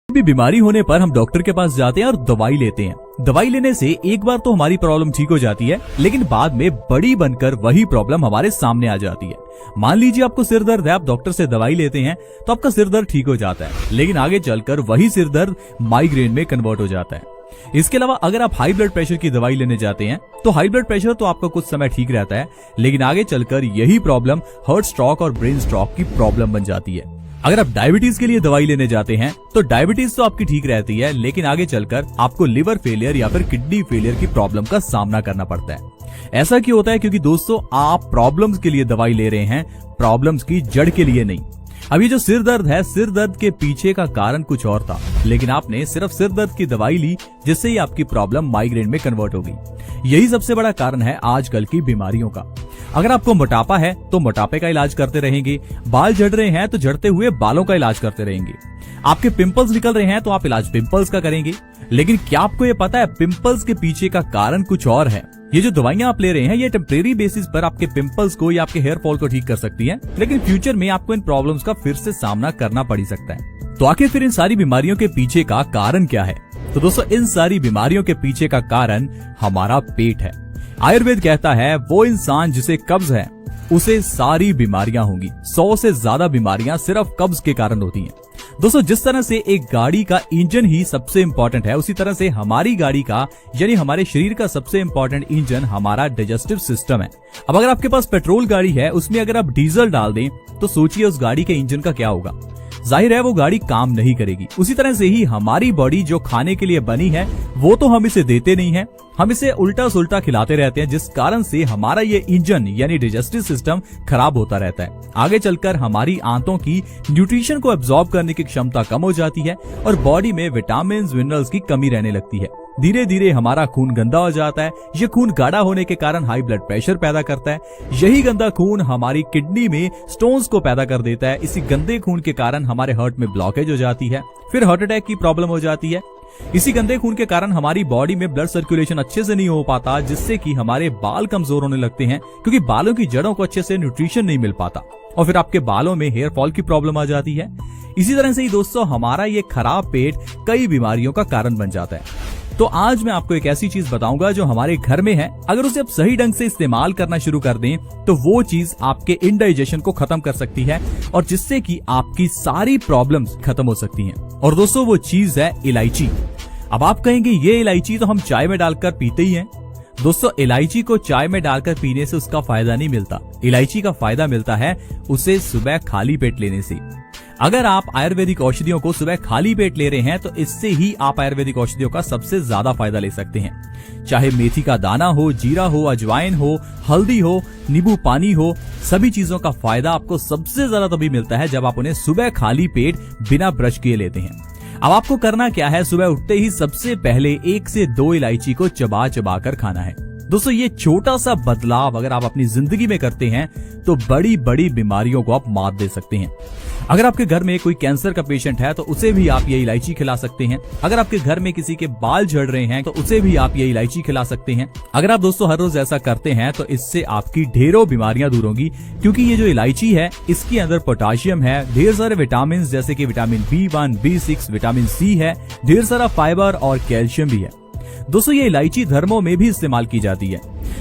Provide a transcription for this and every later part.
भी बीमारी होने पर हम डॉक्टर के पास जाते हैं और दवाई लेते हैं। दवाई लेने से एक बार तो हमारी प्रॉब्लम ठीक हो जाती है, लेकिन बाद में बड़ी बनकर वही प्रॉब्लम हमारे सामने आ जाती है। मान लीजिए आपको सिर दर्द है, आप डॉक्टर से दवाई लेते हैं तो आपका सिर दर्द ठीक हो जाता है, लेकिन आगे चलकर वही सिर दर्द माइग्रेन में कन्वर्ट हो जाता है। इसके अलावा अगर आप हाई ब्लड प्रेशर की दवाई लेने जाते हैं तो हाई ब्लड प्रेशर तो आपका कुछ समय ठीक रहता है, लेकिन आगे चलकर यही प्रॉब्लम हार्ट स्ट्रोक और ब्रेन स्ट्रोक की प्रॉब्लम बन जाती है। अगर आप डायबिटीज के लिए दवाई लेने जाते हैं तो डायबिटीज तो आपकी ठीक रहती है, लेकिन आगे चलकर आपको लिवर फेलियर या फिर किडनी फेलियर की प्रॉब्लम का सामना करना पड़ता है। ऐसा क्यों होता है? क्योंकि दोस्तों आप प्रॉब्लम्स के लिए दवाई ले रहे हैं, प्रॉब्लम्स की जड़ के लिए नहीं। अब ये जो सिर दर्द है, सिर दर्द के पीछे का कारण कुछ और था, लेकिन आपने सिर्फ सिर दर्द की दवाई ली जिससे ही आपकी प्रॉब्लम माइग्रेन में कन्वर्ट हो गई। यही सबसे बड़ा कारण है आजकल की बीमारियों का। अगर आपको मोटापा है तो मोटापे का इलाज करते रहेंगे, बाल झड़ रहे हैं तो झड़ते हुए बालों का इलाज करते रहेंगे, आपके पिंपल्स निकल रहे हैं तो आप इलाज पिंपल्स का करेंगे। लेकिन क्या आपको ये पता है पिंपल्स के पीछे का कारण कुछ और है? ये जो दवाइयां आप ले रहे हैं ये टेम्परेरी बेसिस पर आपके पिंपल्स को या आपके हेयर फॉल को ठीक कर सकती है, लेकिन फ्यूचर में आपको इन प्रॉब्लम्स का फिर से सामना करना पड़ सकता है। तो आखिर फिर इन सारी बीमारियों के पीछे का कारण क्या है? तो दोस्तों इन सारी बीमारियों के पीछे का कारण हमारा पेट है। आयुर्वेद कहता है वो इंसान जिसे कब्ज है उसे सारी बीमारियां होंगी। 100 से ज्यादा बीमारियां सिर्फ कब्ज के कारण होती हैं। दोस्तों जिस तरह से एक गाड़ी का इंजन ही सबसे इंपॉर्टेंट है, उसी तरह से हमारी गाड़ी का यानी हमारे शरीर का सबसे इंपॉर्टेंट इंजन हमारा डाइजेस्टिव सिस्टम है। अब अगर आपके पास पेट्रोल गाड़ी है, उसमें अगर आप डीजल डाल दें तो सोचिए उस गाड़ी के इंजन का क्या होगा। जाहिर है वो गाड़ी काम नहीं करेगी। उसी तरह से ही हमारी बॉडी जो खाने के लिए बनी है वो तो हम इसे देते नहीं है, हम इसे उल्टा सुल्टा खिलाते रहते हैं, जिस कारण से हमारा ये इंजन यानी डाइजेस्टिव सिस्टम खराब होता रहता है। आगे चलकर हमारी आंतों की न्यूट्रिशन को एब्जॉर्ब करने की क्षमता कम हो जाती है और बॉडी में विटामिन मिनरल्स की कमी रहने लगती है। धीरे धीरे हमारा खून गंदा हो जाता है। ये खून गाढ़ा होने के कारण हाई ब्लड प्रेशर पैदा करता है। यही गंदा खून हमारी किडनी में स्टोन्स को पैदा कर देता है। इसी गंदे खून के कारण हमारे हार्ट में ब्लॉकेज हो जाती है, फिर हार्ट अटैक की प्रॉब्लम हो जाती है। इसी गंदे खून के कारण हमारी बॉडी में ब्लड सर्कुलेशन अच्छे से नहीं हो पाता, जिससे कि हमारे बाल कमजोर होने लगते हैं, क्योंकि बालों की जड़ों को अच्छे से न्यूट्रिशन नहीं मिल पाता और फिर आपके बालों में हेयर फॉल की प्रॉब्लम आ जाती है। इसी तरह से ही दोस्तों हमारा ये खराब पेट कई बीमारियों का कारण बन जाता है। तो आज मैं आपको एक ऐसी चीज बताऊंगा जो हमारे घर में है, अगर उसे आप सही ढंग से इस्तेमाल करना शुरू कर दें तो वो चीज आपके इनडाइजेशन को खत्म कर सकती है और जिससे कि आपकी सारी प्रॉब्लम्स खत्म हो सकती हैं। और दोस्तों वो चीज है इलायची। अब आप कहेंगे ये इलायची तो हम चाय में डालकर पीते ही हैं। दोस्तों इलायची को चाय में डालकर पीने से उसका फायदा नहीं मिलता। इलायची का फायदा मिलता है उसे सुबह खाली पेट लेने से। अगर आप आयुर्वेदिक औषधियों को सुबह खाली पेट ले रहे हैं तो इससे ही आप आयुर्वेदिक औषधियों का सबसे ज्यादा फायदा ले सकते हैं। चाहे मेथी का दाना हो, जीरा हो, अजवाइन हो, हल्दी हो, नींबू पानी हो, सभी चीजों का फायदा आपको सबसे ज्यादा तभी मिलता है जब आप उन्हें सुबह खाली पेट बिना ब्रश किए लेते हैं। अब आपको करना क्या है, सुबह उठते ही सबसे पहले 1 से 2 इलायची को चबा चबा कर खाना है। दोस्तों ये छोटा सा बदलाव अगर आप अपनी जिंदगी में करते हैं तो बड़ी बड़ी बीमारियों को आप मात दे सकते हैं। अगर आपके घर में कोई कैंसर का पेशेंट है तो उसे भी आप ये इलायची खिला सकते हैं। अगर आपके घर में किसी के बाल झड़ रहे हैं तो उसे भी आप ये इलायची खिला सकते हैं। अगर आप दोस्तों हर रोज ऐसा करते हैं तो इससे आपकी ढेरों बीमारियां दूर होंगी, क्योंकि ये जो इलायची है इसके अंदर पोटाशियम है, ढेर सारे विटामिन जैसे कि vitamin B1, B6, vitamin C है, ढेर सारा फाइबर और कैल्शियम भी है। दोस्तों ये इलायची धर्मों में भी इस्तेमाल की जाती है।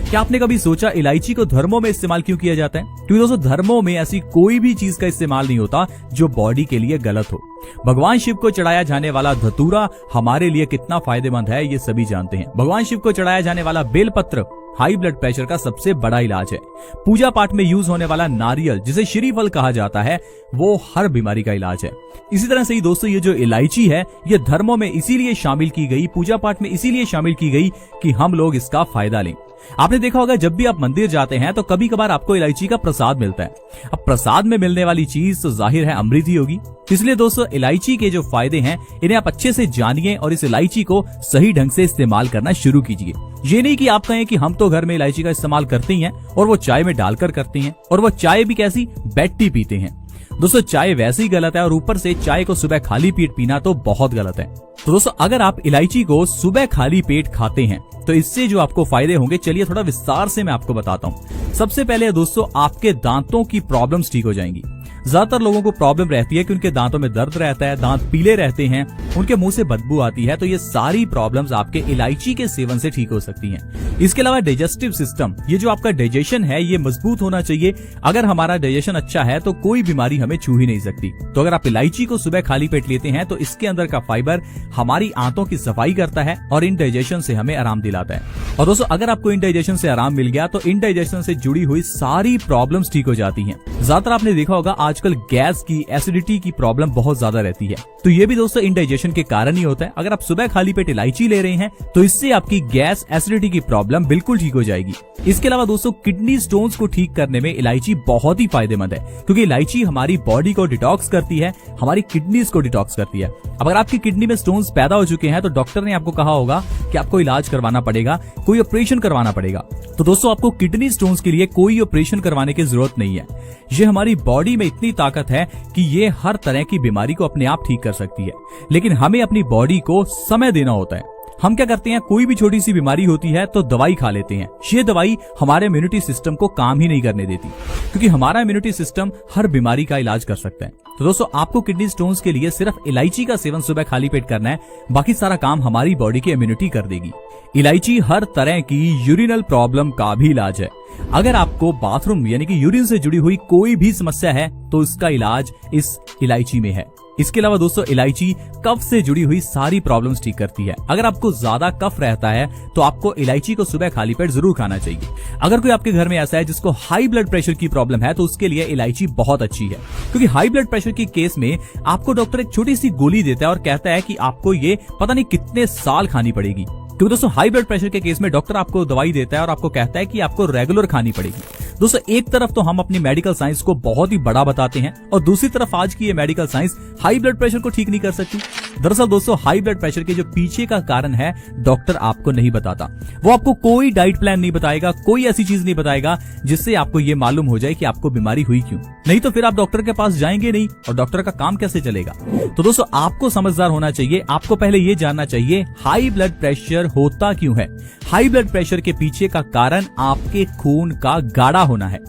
क्या आपने कभी सोचा इलायची को धर्मों में इस्तेमाल क्यों किया जाता है? क्योंकि दोस्तों धर्मों में ऐसी कोई भी चीज का इस्तेमाल नहीं होता जो बॉडी के लिए गलत हो। भगवान शिव को चढ़ाया जाने वाला धतूरा हमारे लिए कितना फायदेमंद है ये सभी जानते हैं। भगवान शिव को चढ़ाया जाने वाला बेलपत्र हाई ब्लड प्रेशर का सबसे बड़ा इलाज है। पूजा पाठ में यूज होने वाला नारियल जिसे श्रीफल कहा जाता है वो हर बीमारी का इलाज है। इसी तरह से ही दोस्तों ये जो इलायची है ये धर्मों में इसीलिए शामिल की गई, पूजा पाठ में इसीलिए शामिल की गई कि हम लोग इसका फायदा लें। आपने देखा होगा जब भी आप मंदिर जाते हैं तो कभी कभार आपको इलायची का प्रसाद मिलता है। अब प्रसाद में मिलने वाली चीज तो जाहिर है अमृत ही होगी। इसलिए दोस्तों इलायची के जो फायदे हैं इन्हें आप अच्छे से जानिए और इस इलायची को सही ढंग से इस्तेमाल करना शुरू कीजिए। ये नहीं कि आप कहें कि हम तो घर में इलायची का इस्तेमाल करते ही हैं और वो चाय में डालकर करते हैं, और वो चाय भी कैसी, बेड टी पीते हैं। दोस्तों चाय वैसे ही गलत है और ऊपर से चाय को सुबह खाली पेट पीना तो बहुत गलत है। तो दोस्तों अगर आप इलायची को सुबह खाली पेट खाते हैं तो इससे जो आपको फायदे होंगे चलिए थोड़ा विस्तार से मैं आपको बताता हूँ। सबसे पहले दोस्तों आपके दांतों की प्रॉब्लम्स ठीक हो जाएंगी। ज्यादातर लोगों को प्रॉब्लम रहती है कि उनके दांतों में दर्द रहता है, दांत पीले रहते हैं, उनके मुंह से बदबू आती है। तो ये सारी प्रॉब्लम्स आपके इलायची के सेवन से ठीक हो सकती हैं। इसके अलावा डाइजेस्टिव सिस्टम, ये जो आपका डाइजेशन है ये मजबूत होना चाहिए। अगर हमारा डाइजेशन अच्छा है तो कोई बीमारी हमें छू ही नहीं सकती। तो अगर आप इलायची को सुबह खाली पेट लेते हैं तो इसके अंदर का फाइबर हमारी आंतों की सफाई करता है और इनडाइजेशन से हमें आराम दिलाता है। और दोस्तों अगर आपको इनडाइजेशन से आराम मिल गया तो इनडाइजेशन से जुड़ी हुई सारी प्रॉब्लम्स ठीक हो जाती हैं। ज्यादातर आपने देखा होगा आजकल गैस की, एसिडिटी की प्रॉब्लम बहुत ज्यादा रहती है, तो ये भी दोस्तों इनडाइजेशन के कारण ही होता है। अगर आप सुबह खाली पेट इलायची ले रहे हैं तो इससे आपकी गैस, एसिडिटी की प्रॉब्लम बिल्कुल ठीक हो जाएगी। इसके अलावा दोस्तों किडनी स्टोन्स को ठीक करने में इलायची बहुत ही फायदेमंद है, क्योंकि इलायची हमारी बॉडी को डिटॉक्स करती है, हमारी किडनीज को डिटॉक्स करती है। अब अगर आपकी किडनी में स्टोन्स पैदा हो चुके हैं तो डॉक्टर ने आपको कहा होगा कि आपको इलाज करवाना पड़ेगा, कोई ऑपरेशन करवाना पड़ेगा। तो दोस्तों आपको किडनी स्टोन्स के लिए कोई ऑपरेशन करवाने की जरूरत नहीं है। ये हमारी बॉडी में इतनी ताकत है कि ये हर तरह की बीमारी को अपने आप ठीक कर सकती है, लेकिन हमें अपनी बॉडी को समय देना होता है। हम क्या करते हैं, कोई भी छोटी सी बीमारी होती है तो दवाई खा लेते हैं। ये दवाई हमारे इम्यूनिटी सिस्टम को काम ही नहीं करने देती, क्योंकि हमारा इम्यूनिटी सिस्टम हर बीमारी का इलाज कर सकता है। तो दोस्तों आपको किडनी स्टोन्स के लिए सिर्फ इलायची का सेवन सुबह खाली पेट करना है, बाकी सारा काम हमारी बॉडी की इम्यूनिटी कर देगी। इलायची हर तरह की यूरिनल प्रॉब्लम का भी इलाज है। अगर आपको बाथरूम यानी कि यूरिन से जुड़ी हुई कोई भी समस्या है तो इसका इलाज इस इलायची में है। इसके अलावा दोस्तों इलायची कफ से जुड़ी हुई सारी प्रॉब्लम्स ठीक करती है। अगर आपको ज्यादा कफ रहता है तो आपको इलायची को सुबह खाली पेट जरूर खाना चाहिए। अगर कोई आपके घर में ऐसा है जिसको हाई ब्लड प्रेशर की प्रॉब्लम है तो उसके लिए इलायची बहुत अच्छी है, क्योंकि हाई ब्लड प्रेशर के केस में आपको डॉक्टर एक छोटी सी गोली देता है और कहता है कि आपको ये पता नहीं कितने साल खानी पड़ेगी। क्योंकि दोस्तों हाई ब्लड प्रेशर के केस में डॉक्टर आपको दवाई देता है और आपको कहता है कि आपको रेगुलर खानी पड़ेगी। दोस्तों एक तरफ तो हम अपनी मेडिकल साइंस को बहुत ही बड़ा बताते हैं और दूसरी तरफ आज की ये medical science high blood pressure को ठीक नहीं कर सकती। दरअसल दोस्तों हाई ब्लड प्रेशर के जो पीछे का कारण है डॉक्टर आपको नहीं बताता। वो आपको कोई डाइट प्लान नहीं बताएगा, कोई ऐसी चीज नहीं बताएगा जिससे आपको ये मालूम हो जाए कि आपको बीमारी हुई क्यों। नहीं तो फिर आप डॉक्टर के पास जाएंगे नहीं और डॉक्टर का काम कैसे चलेगा। तो दोस्तों आपको समझदार होना चाहिए। आपको पहले ये जानना चाहिए हाई ब्लड प्रेशर होता क्यों है। हाई ब्लड प्रेशर के पीछे का कारण आपके खून का गाढ़ा होना है।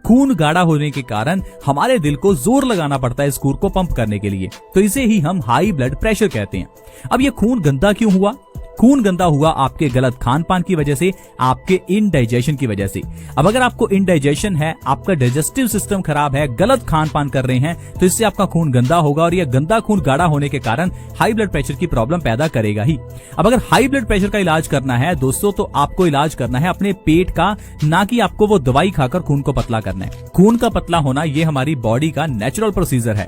खून गाढ़ा होने के कारण हमारे दिल को जोर लगाना पड़ता है इस खून को पंप करने के लिए, तो इसे ही हम हाई ब्लड प्रेशर कहते हैं। अब ये खून गंदा क्यों हुआ? खून गंदा हुआ आपके गलत खान पान की वजह से, आपके इनडाइजेशन की वजह से। अब अगर आपको इनडाइजेशन है, आपका डाइजेस्टिव सिस्टम खराब है, गलत खान पान कर रहे हैं, तो इससे आपका खून गंदा होगा और यह गंदा खून गाढ़ा होने के कारण हाई ब्लड प्रेशर की प्रॉब्लम पैदा करेगा ही। अब अगर हाई ब्लड प्रेशर का इलाज करना है दोस्तों तो आपको इलाज करना है अपने पेट का, ना कि आपको वो दवाई खाकर खून को पतला करना है। खून का पतला होना ये हमारी बॉडी का नेचुरल प्रोसीजर है।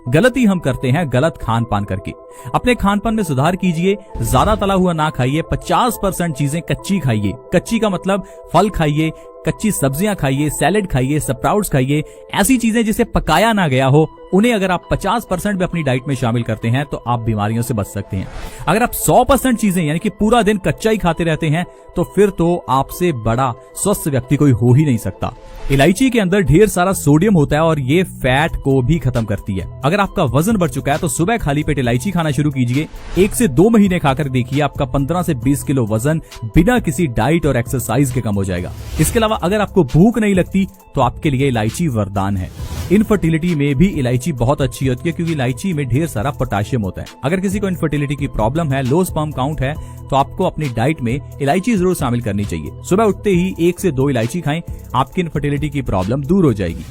गलती हम करते हैं गलत खान पान करके। अपने खान पान में सुधार कीजिए, ज्यादा तला हुआ ना खाइए, 50% चीजें कच्ची खाइए। कच्ची का मतलब फल खाइए, कच्ची सब्जियां खाइए, सैलेड खाइए, स्प्राउट्स खाइए। ऐसी चीजें जिसे पकाया ना गया हो उन्हें अगर आप 50% भी अपनी डाइट में शामिल करते हैं तो आप बीमारियों से बच सकते हैं। अगर आप 100% चीजें यानी कि पूरा दिन कच्चा ही खाते रहते हैं तो फिर तो आपसे बड़ा स्वस्थ व्यक्ति कोई हो ही नहीं सकता। इलायची के अंदर ढेर सारा सोडियम होता है और ये फैट को भी खत्म करती है। अगर आपका वजन बढ़ चुका है तो सुबह खाली पेट इलायची खाना शुरू कीजिए। 1 से 2 महीने खाकर देखिए आपका 15 से 20 किलो वजन बिना किसी डाइट और एक्सरसाइज के कम हो जाएगा। इसके अलावा अगर आपको भूख नहीं लगती तो आपके लिए इलायची वरदान है। इनफर्टिलिटी में भी इलायची बहुत अच्छी होती है, क्योंकि इलायची में ढेर सारा पोटेशियम होता है। अगर किसी को इनफर्टिलिटी की प्रॉब्लम है, लो स्पर्म काउंट है, तो आपको अपनी डाइट में इलायची जरूर शामिल करनी चाहिए। सुबह उठते ही 1 से 2 इलायची खाएं, आपकी इनफर्टिलिटी की प्रॉब्लम दूर हो जाएगी।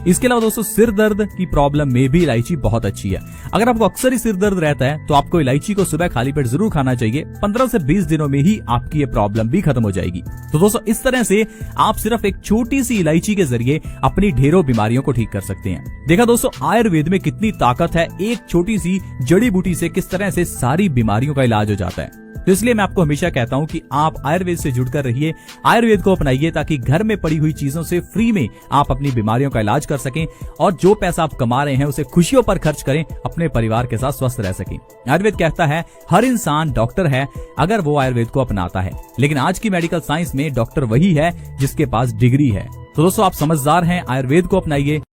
इसके अलावा दोस्तों सिर दर्द की प्रॉब्लम में भी इलायची बहुत अच्छी है। अगर आपको अक्सर ही सिर दर्द रहता है तो आपको इलायची को सुबह खाली पेट जरूर खाना चाहिए। 15 से 20 दिनों में ही आपकी ये प्रॉब्लम भी खत्म हो जाएगी। तो दोस्तों इस तरह से आप सिर्फ एक छोटी सी इलायची के जरिए अपनी ढेरों बीमारियों को ठीक कर सकते हैं। देखा दोस्तों आयुर्वेद में कितनी ताकत है, एक छोटी सी जड़ी बूटी से किस तरह से सारी बीमारियों का इलाज हो जाता है। तो इसलिए मैं आपको हमेशा कहता हूं कि आप आयुर्वेद से जुड़कर रहिए, आयुर्वेद को अपनाइए, ताकि घर में पड़ी हुई चीजों से फ्री में आप अपनी बीमारियों का इलाज कर सकें और जो पैसा आप कमा रहे हैं उसे खुशियों पर खर्च करें, अपने परिवार के साथ स्वस्थ रह सकें। आयुर्वेद कहता है हर इंसान डॉक्टर है अगर वो आयुर्वेद को अपनाता है, लेकिन आज की मेडिकल साइंस में डॉक्टर वही है जिसके पास डिग्री है। तो दोस्तों आप समझदार हैं, आयुर्वेद को अपनाइए।